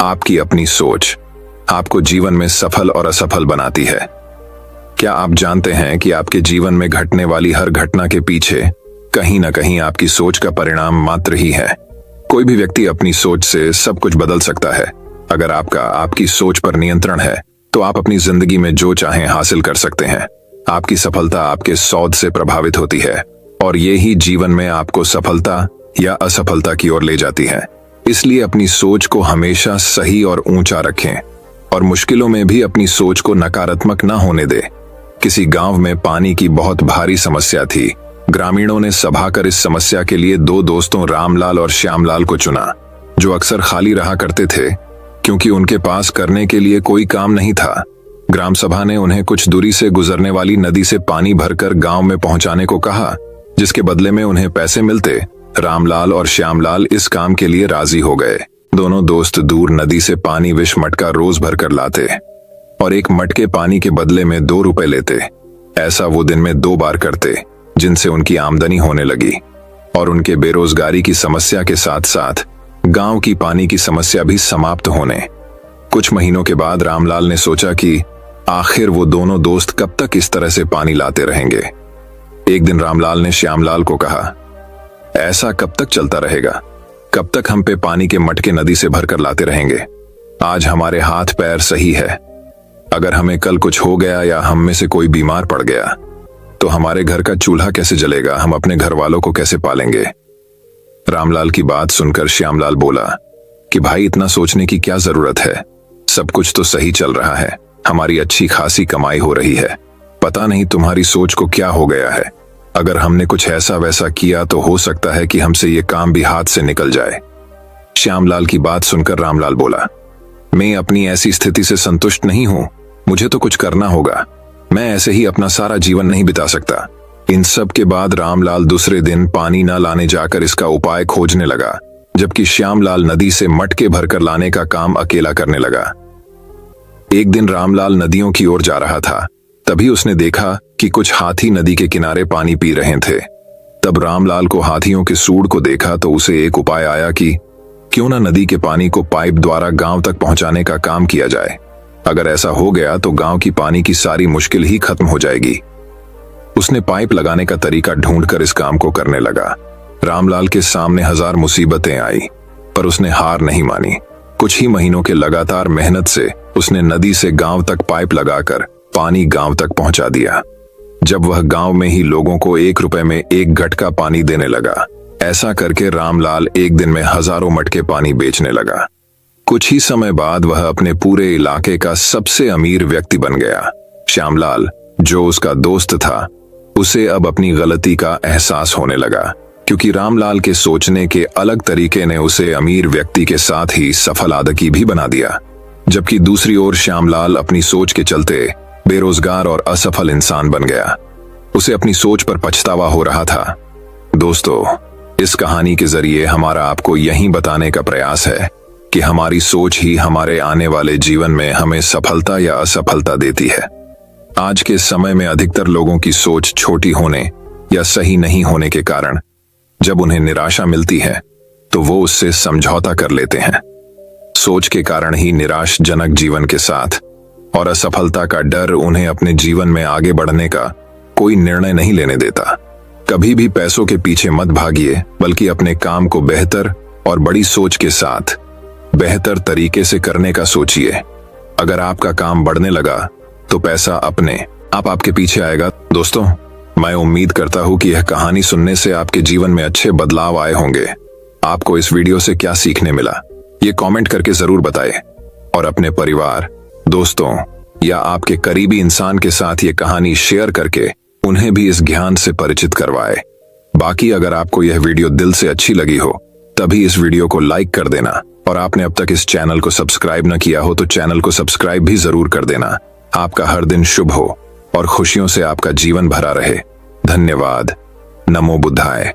आपकी अपनी सोच आपको जीवन में सफल और असफल बनाती है। क्या आप जानते हैं कि आपके जीवन में घटने वाली हर घटना के पीछे कहीं ना कहीं आपकी सोच का परिणाम मात्र ही है। कोई भी व्यक्ति अपनी सोच से सब कुछ बदल सकता है। अगर आपकी सोच पर नियंत्रण है तो आप अपनी जिंदगी में जो चाहें हासिल कर सकते हैं। आपकी सफलता आपके सोच से प्रभावित होती है और ये ही जीवन में आपको सफलता या असफलता की ओर ले जाती है। इसलिए अपनी सोच को हमेशा सही और ऊंचा रखें और मुश्किलों में भी अपनी सोच को नकारात्मक न होने दें। किसी गांव में पानी की बहुत भारी समस्या थी। ग्रामीणों ने सभा कर इस समस्या के लिए दो दोस्तों रामलाल और श्यामलाल को चुना, जो अक्सर खाली रहा करते थे क्योंकि उनके पास करने के लिए कोई काम नहीं था। ग्राम सभा ने उन्हें कुछ दूरी से गुजरने वाली नदी से पानी भरकर गांव में पहुंचाने को कहा, जिसके बदले में उन्हें पैसे मिलते। रामलाल और श्यामलाल इस काम के लिए राजी हो गए। दोनों दोस्त दूर नदी से पानी विष मटका रोज भरकर लाते और एक मटके पानी के बदले में 2 रुपए लेते। ऐसा वो दिन में 2 बार करते, जिनसे उनकी आमदनी होने लगी और उनके बेरोजगारी की समस्या के साथ साथ गांव की पानी की समस्या भी समाप्त होने। कुछ महीनों के बाद रामलाल ने सोचा कि आखिर वो दोनों दोस्त कब तक इस तरह से पानी लाते रहेंगे। एक दिन रामलाल ने श्यामलाल को कहा, ऐसा कब तक चलता रहेगा? कब तक हम पे पानी के मटके नदी से भरकर लाते रहेंगे? आज हमारे हाथ पैर सही है, अगर हमें कल कुछ हो गया या हम में से कोई बीमार पड़ गया तो हमारे घर का चूल्हा कैसे जलेगा? हम अपने घर वालों को कैसे पालेंगे? रामलाल की बात सुनकर श्यामलाल बोला कि भाई, इतना सोचने की क्या जरूरत है? सब कुछ तो सही चल रहा है, हमारी अच्छी खासी कमाई हो रही है। पता नहीं तुम्हारी सोच को क्या हो गया है। अगर हमने कुछ ऐसा वैसा किया तो हो सकता है कि हमसे ये काम भी हाथ से निकल जाए। श्यामलाल की बात सुनकर रामलाल बोला, मैं अपनी ऐसी स्थिति से संतुष्ट नहीं हूं, मुझे तो कुछ करना होगा। मैं ऐसे ही अपना सारा जीवन नहीं बिता सकता। इन सब के बाद रामलाल दूसरे दिन पानी न लाने जाकर इसका उपाय खोजने लगा, जबकि श्यामलाल नदी से मटके भरकर लाने का काम अकेला करने लगा। एक दिन रामलाल नदियों की ओर जा रहा था, तभी उसने देखा कि कुछ हाथी नदी के किनारे पानी पी रहे थे। तब रामलाल को हाथियों के सूंड को देखा तो उसे एक उपाय आया कि क्यों ना नदी के पानी को पाइप द्वारा गांव तक पहुंचाने का काम किया जाए। अगर ऐसा हो गया तो गांव की पानी की सारी मुश्किल ही खत्म हो जाएगी। उसने पाइप लगाने का तरीका ढूंढकर इस काम को करने लगा। रामलाल के सामने 1000 मुसीबतें आई, पर उसने हार नहीं मानी। कुछ ही महीनों के लगातार मेहनत से उसने नदी से गांव तक पाइप लगाकर पानी गांव तक पहुंचा दिया। जब वह गांव में ही लोगों को 1 रुपए में 1 घटका पानी देने लगा। ऐसा करके रामलाल एक दिन में हजारों मटके पानी बेचने लगा। कुछ ही समय बाद वह अपने पूरे इलाके का सबसे अमीर व्यक्ति बन गया। श्यामलाल, जो उसका दोस्त था, उसे अब अपनी गलती का एहसास होने लगा, क्योंकि रामलाल के सोचने के अलग तरीके ने उसे अमीर व्यक्ति के साथ ही सफल आदमी भी बना दिया। जबकि दूसरी ओर श्यामलाल अपनी सोच के चलते बेरोजगार और असफल इंसान बन गया। उसे अपनी सोच पर पछतावा हो रहा था। दोस्तों, इस कहानी के जरिए हमारा आपको यही बताने का प्रयास है कि हमारी सोच ही हमारे आने वाले जीवन में हमें सफलता या असफलता देती है। आज के समय में अधिकतर लोगों की सोच छोटी होने या सही नहीं होने के कारण जब उन्हें निराशा मिलती है तो वो उससे समझौता कर लेते हैं। सोच के कारण ही निराशजनक जीवन के साथ और असफलता का डर उन्हें अपने जीवन में आगे बढ़ने का कोई निर्णय नहीं लेने देता। कभी भी पैसों के पीछे मत भागिए, बल्कि अपने काम को बेहतर और बड़ी सोच के साथ बेहतर तरीके से करने का सोचिए। अगर आपका काम बढ़ने लगा तो पैसा अपने आप आपके पीछे आएगा। दोस्तों, मैं उम्मीद करता हूं कि यह कहानी सुनने से आपके जीवन में अच्छे बदलाव आए होंगे। आपको इस वीडियो से क्या सीखने मिला, ये कमेंट करके जरूर बताएं और अपने परिवार, दोस्तों या आपके करीबी इंसान के साथ ये कहानी शेयर करके उन्हें भी इस ज्ञान से परिचित करवाएं। बाकी अगर आपको यह वीडियो दिल से अच्छी लगी हो तभी इस वीडियो को लाइक कर देना और आपने अब तक इस चैनल को सब्सक्राइब न किया हो तो चैनल को सब्सक्राइब भी जरूर कर देना। आपका हर दिन शुभ हो और खुशियों से आपका जीवन भरा रहे। धन्यवाद। नमो बुद्धाय।